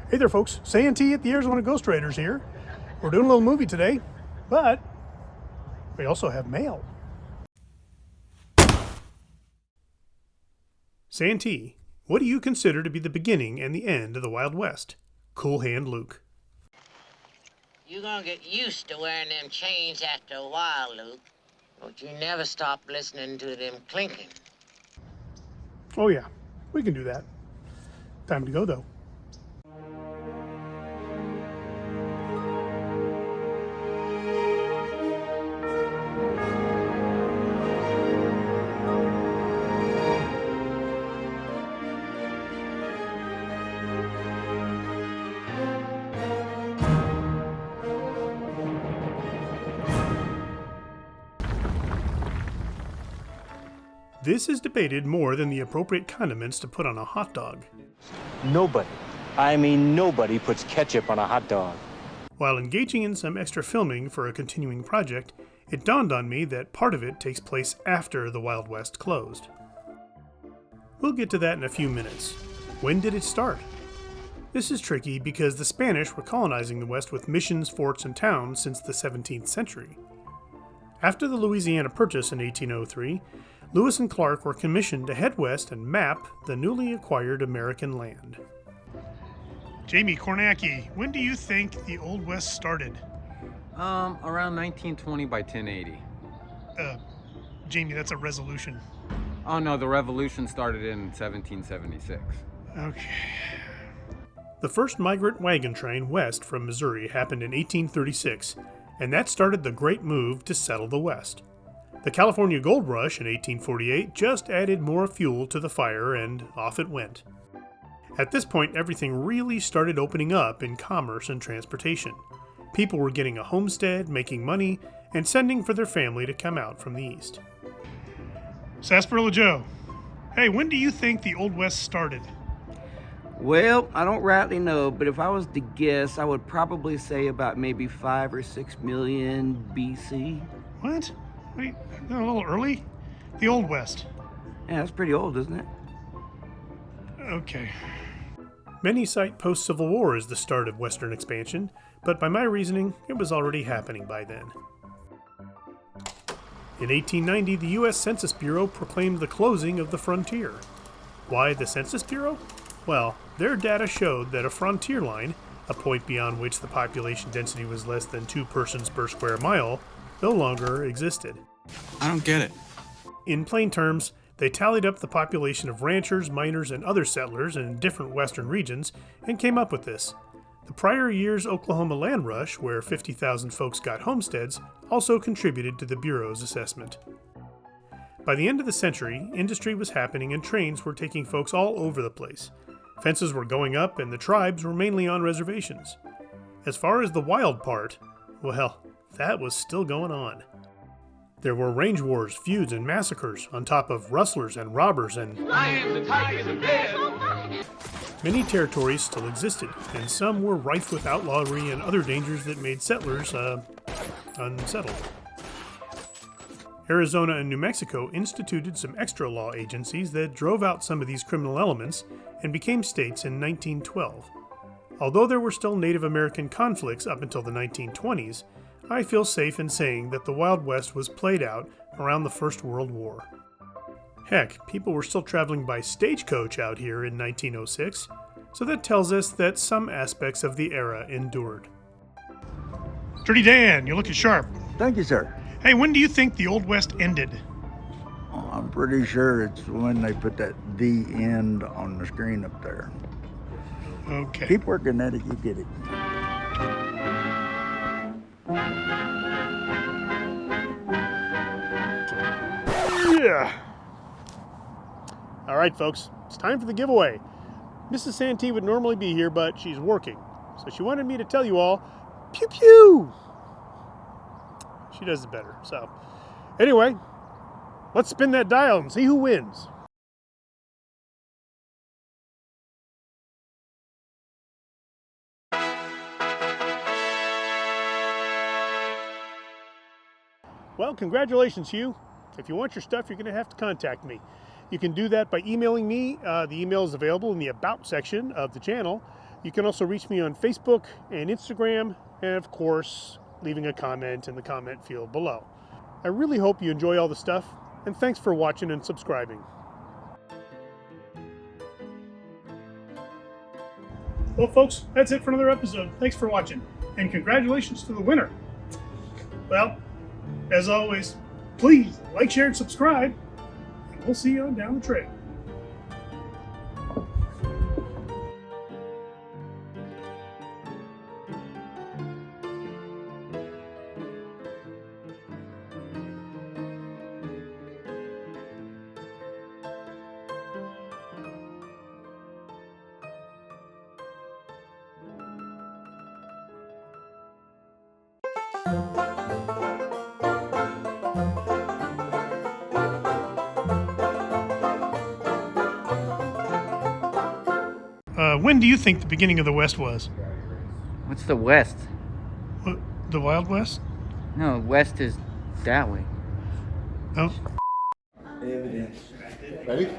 Hey there, folks. Santee at the Arizona Ghost Raiders here. We're doing a little movie today, but we also have mail. Santee, what do you consider to be the beginning and the end of the Wild West? Cool Hand Luke. You're gonna get used to wearing them chains after a while, Luke. But you never stop listening to them clinking. Oh yeah, we can do that. Time to go, though. This is debated more than the appropriate condiments to put on a hot dog. Nobody puts ketchup on a hot dog. While engaging in some extra filming for a continuing project, it dawned on me that part of it takes place after the Wild West closed. We'll get to that in a few minutes. When did it start? This is tricky because the Spanish were colonizing the West with missions, forts, and towns since the 17th century. After the Louisiana Purchase in 1803, Lewis and Clark were commissioned to head west and map the newly acquired American land. Jamie Kornacki, when do you think the Old West started? Around 1920 by 1080. Jamie, that's a resolution. Oh no, the revolution started in 1776. Okay. The first migrant wagon train west from Missouri happened in 1836, and that started the Great Move to settle the West. The California Gold Rush in 1848 just added more fuel to the fire, and off it went. At this point, everything really started opening up in commerce and transportation. People were getting a homestead, making money, and sending for their family to come out from the east. Sarsaparilla Joe, hey, when do you think the Old West started? Well, I don't rightly know, but if I was to guess, I would probably say about maybe 5 or 6 million BC. What? Wait, a little early? The Old West. Yeah, that's pretty old, isn't it? Okay. Many cite post-Civil War as the start of Western expansion, but by my reasoning, it was already happening by then. In 1890, the U.S. Census Bureau proclaimed the closing of the frontier. Why the Census Bureau? Well, their data showed that a frontier line, a point beyond which the population density was less than 2 persons per square mile, no longer existed. I don't get it. In plain terms, they tallied up the population of ranchers, miners, and other settlers in different western regions and came up with this. The prior year's Oklahoma land rush, where 50,000 folks got homesteads, also contributed to the Bureau's assessment. By the end of the century, industry was happening and trains were taking folks all over the place. Fences were going up and the tribes were mainly on reservations. As far as the wild part, well, that was still going on. There were range wars, feuds, and massacres, on top of rustlers and robbers and lions and tigers and bears. Many territories still existed, and some were rife with outlawry and other dangers that made settlers, unsettled. Arizona and New Mexico instituted some extra law agencies that drove out some of these criminal elements and became states in 1912. Although there were still Native American conflicts up until the 1920s, I feel safe in saying that the Wild West was played out around the First World War. Heck, people were still traveling by stagecoach out here in 1906, so that tells us that some aspects of the era endured. Dirty Dan, you're looking sharp. Thank you, sir. Hey, when do you think the Old West ended? Oh, I'm pretty sure it's when they put that "the end" on the screen up there. Okay. Keep working at it, you get it. Yeah. All right, folks, it's time for the giveaway. Mrs. Santee would normally be here, but she's working, so she wanted me to tell you all, pew pew. She does it better. So, anyway, let's spin that dial and see who wins. Well, congratulations, Hugh. If you want your stuff, you're going to have to contact me. You can do that by emailing me. The email is available in the About section of the channel. You can also reach me on Facebook and Instagram, and of course, leaving a comment in the comment field below. I really hope you enjoy all the stuff, and thanks for watching and subscribing. Well, folks, that's it for another episode. Thanks for watching, and congratulations to the winner. Well, as always, please like, share, and subscribe, and we'll see you on down the trail. When do you think the beginning of the West was? What's the West? What, the Wild West? No, West is that way. Oh. Evidence. Ready?